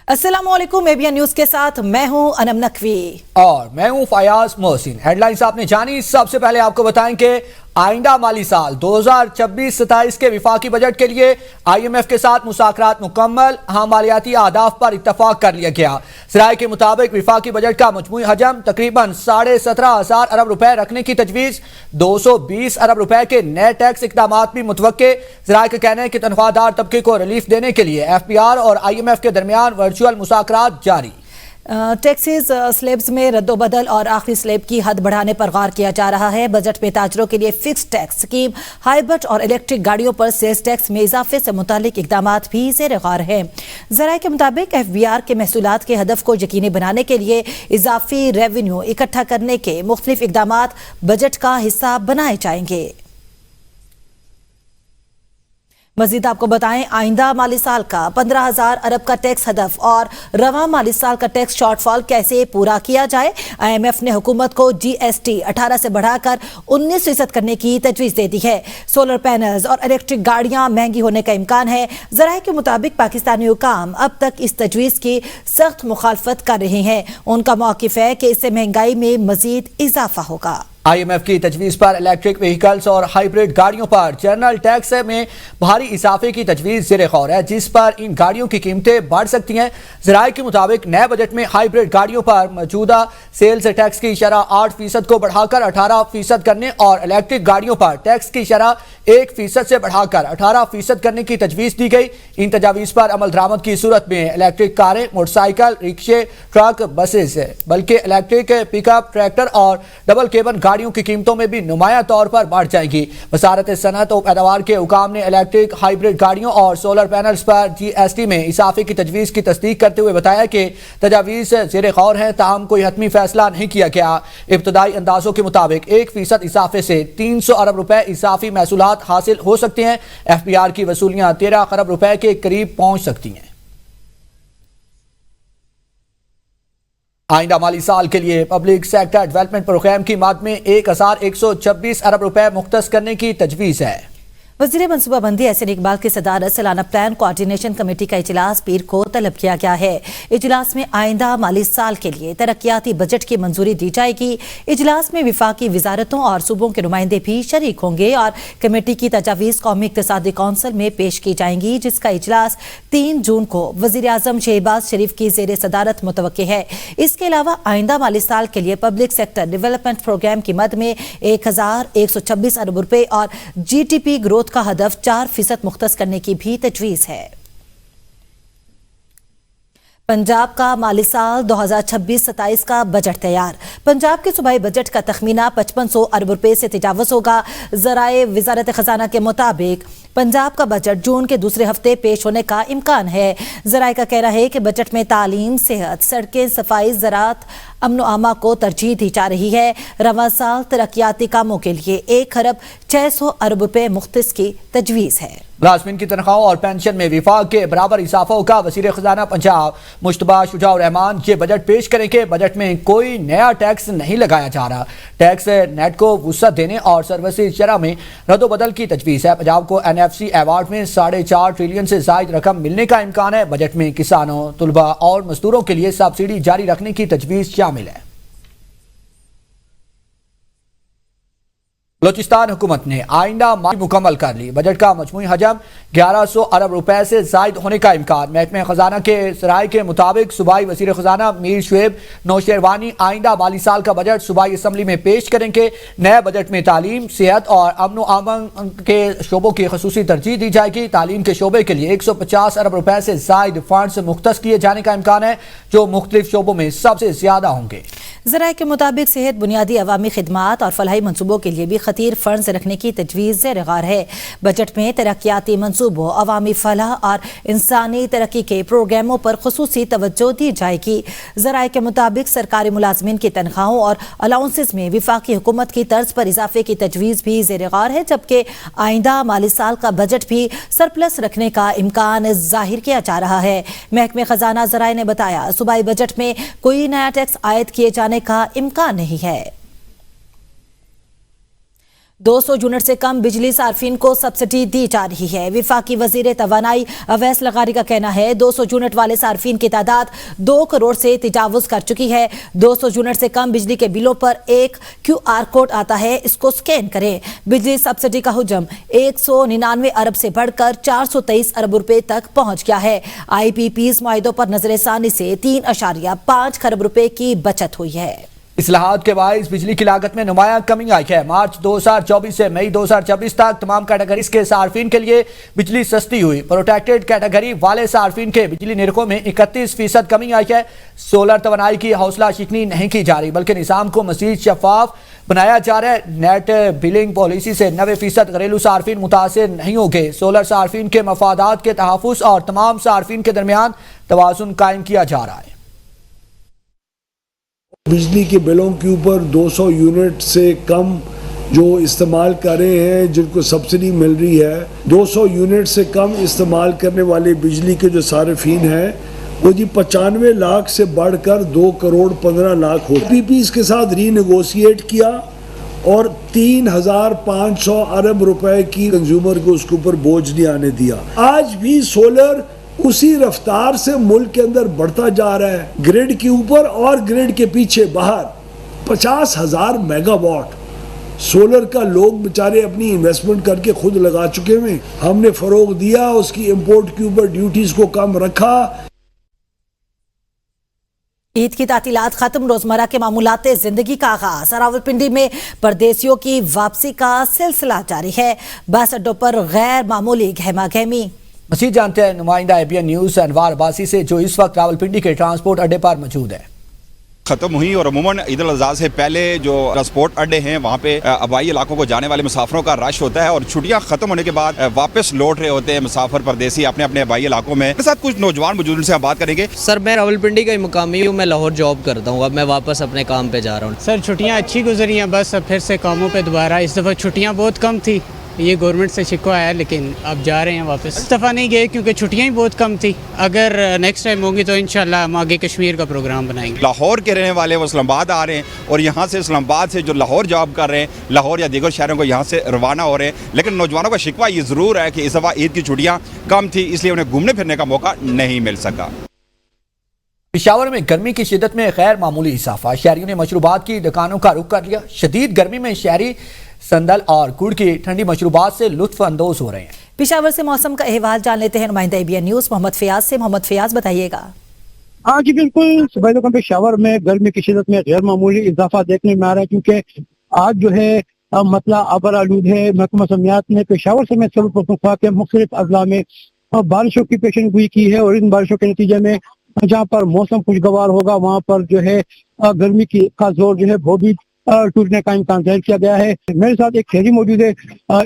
अस्सलामुअलैकुम, ABN news के साथ मैं हूं अनम नकवी और मैं हूं फयाज मोहसिन। हेडलाइंस आपने जानी। सबसे पहले आपको बताएं कि आइंदा माली साल 2026-27 के विफाकी बजट के लिए IMF के साथ मुज़ाकरात मुकम्मल। मालियाती अहदाफ पर इत्तफाक कर लिया गया। ज़राए के मुताबिक विफाकी बजट का मजमूई हजम तकरीबन 17,500 अरब रुपए रखने की तजवीज़। 220 अरब रुपए के नए टैक्स इकदाम भी मुतवक्के। ज़राए का कहना है कि तनख्वाहदार तबके को रिलीफ देने के लिए FBR और IMF के दरमियान वर्चुअल मुज़ाकरात जारी। टैक्सेस स्लेब्स में रद्दोबदल और आखिरी स्लेब की हद बढ़ाने पर गौर किया जा रहा है। बजट में ताजरों के लिए फिक्स टैक्स स्कीम, हाइब्रिड और इलेक्ट्रिक गाड़ियों पर सेल्स टैक्स में इजाफे से मुतालिक इकदाम भी ज़ेर गौर हैं। ज़राए के मुताबिक FBR के महसूलात के हदफ को यकीनी बनाने के लिए इजाफी रेवेन्यू इकट्ठा करने के मुख्तलिफ इकदाम बजट का हिस्सा बनाए जाएंगे। मजीद आपको बताएं, आइंदा माली साल का 15,000 अरब का टैक्स हदफ और रवा माली साल का टैक्स शॉर्टफॉल कैसे पूरा किया जाए। IMF ने हुकूमत को GST 18 से बढ़ाकर 19% करने की तजवीज़ दे दी है। सोलर पैनल्स और इलेक्ट्रिक गाड़ियां महंगी होने का इम्कान है। ज़राए के मुताबिक पाकिस्तानी हुकाम अब तक इस तजवीज़ की सख्त मुखालफत कर रहे हैं। उनका मौक़िफ़ है कि इससे महंगाई में मजीद इजाफा होगा। IMF की तजवीज़ पर इलेक्ट्रिक व्हीकल्स और हाइब्रिड गाड़ियों पर जनरल टैक्स में भारी इजाफे की तजवीज़ ज़ेर गौर है, जिस पर इन गाड़ियों की कीमतें बढ़ सकती हैं। ज़राए के मुताबिक नए बजट में हाइब्रिड गाड़ियों पर मौजूदा सेल्स टैक्स की शरह 8% को बढ़ाकर 18% करने और इलेक्ट्रिक गाड़ियों पर टैक्स की शरह 1% से बढ़ाकर 18% करने की तजवीज़ दी गई। इन तजावीज़ पर अमल दरामद की सूरत में इलेक्ट्रिक कारें, मोटरसाइकिल, रिक्शे, ट्रक, बसेस, बल्कि इलेक्ट्रिक पिकअप, ट्रैक्टर और डबल केबन गाड़ियों की कीमतों में भी नुमाया तौर पर बढ़ जाएगी। वजारत सनअत और पैदावार के हुकाम ने इलेक्ट्रिक, हाइब्रिड गाड़ियों और सोलर पैनल्स पर GST में इजाफे की तजवीज़ की तस्दीक करते हुए बताया कि तजावीज़ ज़ेर गौर है, ताहम कोई हतमी फैसला नहीं किया गया। इब्तदाई अंदाजों के मुताबिक 1% इजाफे से 300 अरब रुपए इजाफी महसूलात हासिल हो सकते हैं। FBR की वसूलियां 13 अरब रुपए के करीब पहुंच सकती हैं। आइंदा माली साल के लिए पब्लिक सेक्टर डेवलपमेंट प्रोग्राम की मद में 1,126 अरब रुपए मुख्तस करने की तजवीज़ है। वज़ीर मनसूबाबंदी एहसन इकबाल की सदारत सालाना प्लान कोऑर्डिनेशन कमेटी का इजलास पीर को तलब किया गया है। इजलास में आइंदा माली साल के लिए तरक्याती बजट की मंजूरी दी जाएगी। इजलास में विफाकी वजारतों और सूबों के नुमाइंदे भी शरीक होंगे और कमेटी की तजावीज़ कौमी इक़्तिसादी कौंसिल में पेश की जाएंगी, जिसका इजलास 3 जून को वज़ीर आज़म शहबाज शरीफ की ज़ेर सदारत मुतवक्के है। इसके अलावा आइंदा माली साल के लिए पब्लिक सेक्टर डेवलपमेंट प्रोग्राम की मद में 1,126 अरब रुपए और GDP ग्रोथ का हदफ 4% मुख्तस करने की भी तजवीज़ है। पंजाब का माली साल 2026-27 का बजट तैयार। पंजाब के सूबाई बजट का तखमीना 5500 अरब रुपए से तजावज़ होगा। ज़राए वज़ारत ख़ज़ाना के मुताबिक पंजाब का बजट जून के दूसरे हफ्ते पेश होने का इम्कान है। ज़राए का कहना है कि बजट में तालीम, सेहत, सड़कें, सफाई, ज़राअत, अमन आमा को तरजीह दी जा रही है। रवा साल तरक्याती कामों के लिए 1,600 अरब रुपए मुख्तस की तजवीज़ है। मुलाज़मीन की तनख्वाहों और पेंशन में विफाक के बराबर इजाफा होगा। वज़ीर ख़ज़ाना पंजाब मुश्तबा शुजाउर रहमान ये बजट पेश करेंगे। बजट में कोई नया टैक्स नहीं लगाया जा रहा। टैक्स नेट को वुसअत देने और सर्विस शरह में रद्दोबदल की तजवीज़ है। पंजाब को NFC अवार्ड में 4.5 ट्रिलियन से ज़ायद रकम मिलने का इम्कान है। बजट में किसानों, तुलबा और मजदूरों के लिए सब्सिडी जारी रखने की तजवीज़ शामिल है। बलोचिस्तान हुकूमत ने आइंदा माली मुकम्मल कर ली। बजट का मजमूई हजम 1100 अरब रुपए से जायद होने का इम्कान। महकमे खजाना के ज़राए के मुताबिक सूबाई वज़ीर ख़जाना मीर शुएब नौशेरवानी आइंदा माली साल का बजट सूबाई असम्बली में पेश करेंगे। नए बजट में तालीम, सेहत और अमन अमन के शोबों की खसूसी तरजीह दी जाएगी। तालीम के शोबे के लिए 150 अरब रुपए से जायद फंड्स मुख्तस किए जाने का इम्कान है, जो मुख्तलिफ शोबों में सबसे ज्यादा होंगे। ज़राए के मुताबिक सेहत, बुनियादी अवामी खिदमात और फलाही मनसूबों के लिए भी खतीर फंड्स रखने की तजवीज़ ज़ेर गौर है। बजट में तरक्याती मनसूबों, अवामी फलाह और इंसानी तरक्की के प्रोग्रामों पर खुसूसी तवज्जो दी जाएगी। ज़राए के मुताबिक सरकारी मुलाजमीन की तनख्वाहों और अलाउंसेस में विफाकी हुकूमत की तर्ज पर इजाफे की तजवीज़ भी ज़ेर गौर है, जबकि आइंदा माली साल का बजट भी सरप्लस रखने का इम्कान जाहिर किया जा रहा है। महकमे खजाना ज़राए ने बताया, सूबाई बजट में कोई नया टैक्स आयद किए जाने का इम्कान नहीं है। 200 यूनिट से कम बिजली सार्फिन को सब्सिडी दी जा रही है। विफाकी वजीर तवानाई अवैस लगारी का कहना है 200 यूनिट वाले सार्फिन की तादाद 2 करोड़ से तजावुज कर चुकी है। 200 यूनिट से कम बिजली के बिलों पर एक QR कोड आता है, इसको स्कैन करें। बिजली सब्सिडी का हुजम 199 अरब से बढ़कर 423 अरब रुपए तक पहुंच गया है। IPPs मुआहिदों पर नजरसानी से 3.5 खरब रुपए की बचत हुई है। इस्लाहात के बाइस बिजली की लागत में नुमाया कमी आई है। मार्च 2024 से मई 2024 तक तमाम कैटेगरीज के सार्फिन के लिए बिजली सस्ती हुई। प्रोटेक्टेड कैटेगरी वाले सार्फिन के बिजली निरखों में 31% कमी आई है। सोलर तवानाई की हौसला शिकनी नहीं की जा रही, बल्कि निज़ाम को मज़ीद शफाफ बनाया जा रहा है। नेट बिलिंग पॉलिसी से 90% घरेलू सार्फिन मुतासिर नहीं होंगे। सोलर सार्फिन के मफादात के तहफ़्फ़ुज़ और तमाम सार्फिन के दरमियान तवाज़ुन कायम किया जा रहा है। बिजली के बिलों के ऊपर 200 यूनिट से कम जो इस्तेमाल कर रहे हैं, जिनको सब्सिडी मिल रही है, 200 यूनिट से कम इस्तेमाल करने वाले बिजली के जो सार्फिन हैं वो जी 95 लाख से बढ़कर 2 करोड़ 15 लाख हो। PPs के साथ रीनेगोशिएट किया और 3,500 अरब रुपए की कंज्यूमर को उसके ऊपर बोझ नहीं आने दिया। आज भी सोलर उसी रफ्तार से मुल्क के अंदर बढ़ता जा रहा है। ग्रिड के ऊपर और ग्रिड के पीछे बाहर 50,000 मेगावाट सोलर का लोग बेचारे अपनी इन्वेस्टमेंट करके खुद लगा चुके हैं। हमने फरोग दिया, उसकी इंपोर्ट के ऊपर ड्यूटीज को कम रखा। ईद की तातीलात खत्म, रोजमर्रा के मामूलात जिंदगी का आगाज। रावलपिंडी में परदेसियों की वापसी का सिलसिला जारी है। बस अड्डों पर गैर मामूली गहमा गहमी। मज़ीद जानते हैं नुमाइंदा ABN न्यूज़ अनवार अब्बासी से, जो इस वक्त रावलपिंडी के ट्रांसपोर्ट अड्डे पर मौजूद है। ख़त्म हुई और अमूमन ईद उल अज़हा से पहले जो ट्रांसपोर्ट अड्डे हैं वहाँ पे आबाई इलाकों को जाने वाले मुसाफिरों का रश होता है और छुट्टियाँ ख़त्म होने के बाद वापस लौट रहे होते हैं मुसाफिर परदेसी अपने अपने आबाई इलाकों में। साथ कुछ नौजवान मौजूद से हम बात करेंगे। सर मैं रावलपिंडी का ही मुकामी हूँ, मैं लाहौर जॉब करता हूँ, अब मैं वापस अपने काम पे जा रहा हूँ। सर छुट्टियाँ अच्छी गुजरी हैं, बस अब फिर से कामों पे दोबारा। इस दफ़ा छुट्टियाँ बहुत कम थी, ये गवर्नमेंट से शिकवा है, लेकिन अब जा रहे हैं वापस। इस दफ़ा नहीं गए क्योंकि छुट्टियाँ ही बहुत कम थी। अगर नेक्स्ट टाइम होंगी तो इंशाल्लाह हम आगे कश्मीर का प्रोग्राम बनाएंगे। लाहौर के रहने वाले वो इस्लामाबाद आ रहे हैं और यहाँ से इस्लामाबाद से जो लाहौर जॉब कर रहे हैं, लाहौर या दीगर शहरों को यहाँ से रवाना हो रहे हैं। लेकिन नौजवानों का शिकवा ये ज़रूर है कि इस दफ़ा ईद की छुट्टियाँ कम थी, इसलिए उन्हें घूमने फिरने का मौका नहीं मिल सका। पेशावर में गर्मी की शिद्दत में गैर मामूली इजाफा। शहरियों ने मशरूबात की दुकानों का रुख कर लिया। शदीद गर्मी में शहरी संदल और गुड़ की ठंडी मशरूबात से लुत्फ अंदोज हो रहे हैं। पेशावर से मौसम का अहवाल जान लेते हैं नुमाइंदा ABN न्यूज़ मोहम्मद फयाज से। मोहम्मद फयाज बताइएगा। हाँ जी बिल्कुल, सुबह पेशावर में गर्मी की शिद्दत में गैर मामूली इजाफा देखने में आ रहा है, क्योंकि आज जो है मतला आबर आलूद है। महकमा मौसमियात ने पेशावर से के मुख्तलिफ अजला में बारिशों की पेशन गोई की है और इन बारिशों के नतीजे में जहाँ पर मौसम खुशगवार होगा वहाँ पर जो है गर्मी की का जोर जो है वो भी टूटने का इम्कान जाहिर किया गया है। मेरे साथ एक शहरी मौजूद है,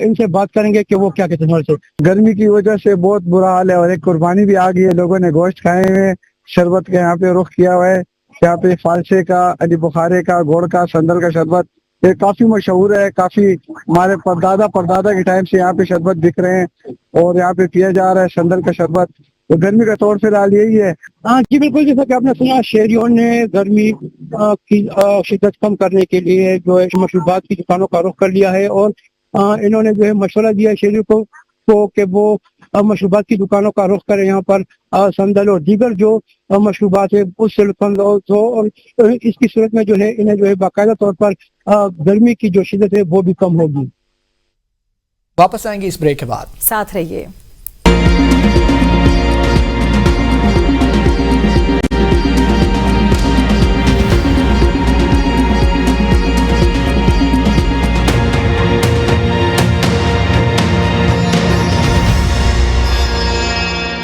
इनसे बात करेंगे कि वो क्या कहते हैं। से गर्मी की वजह से बहुत बुरा हाल है और एक कुर्बानी भी आ गई है। लोगों ने गोश्त खाए हुए, शरबत का यहाँ पे रुख किया हुआ है। यहाँ पे फालसे का, अली बुखारे का, गुड़ का, संदल का शरबत ये काफी मशहूर है। काफी हमारे परदादा के टाइम से यहाँ पे शरबत बिक रहे हैं और यहाँ पे पिया जा रहा है संदल का शरबत। तो गर्मी का तौर फिलहाल यही है। हाँ जी बिल्कुल, जैसा कि आपने सुना, शहरियों ने गर्मी की शिद्दत कम करने के लिए जो है मशरूबात की दुकानों का रुख कर लिया है और इन्होंने जो है मशवरा दिया शहरियों को कि वो मशरूबात की दुकानों का रुख करें। यहाँ पर संदल और दीगर जो मशरूबात है उससे लुत्फ हो और इसकी सूरत में जो है इन्हें जो है बाकायदा तौर पर गर्मी की जो शिद्दत है वो भी कम होगी। वापस आएंगे इस ब्रेक के बाद, साथ रहिए।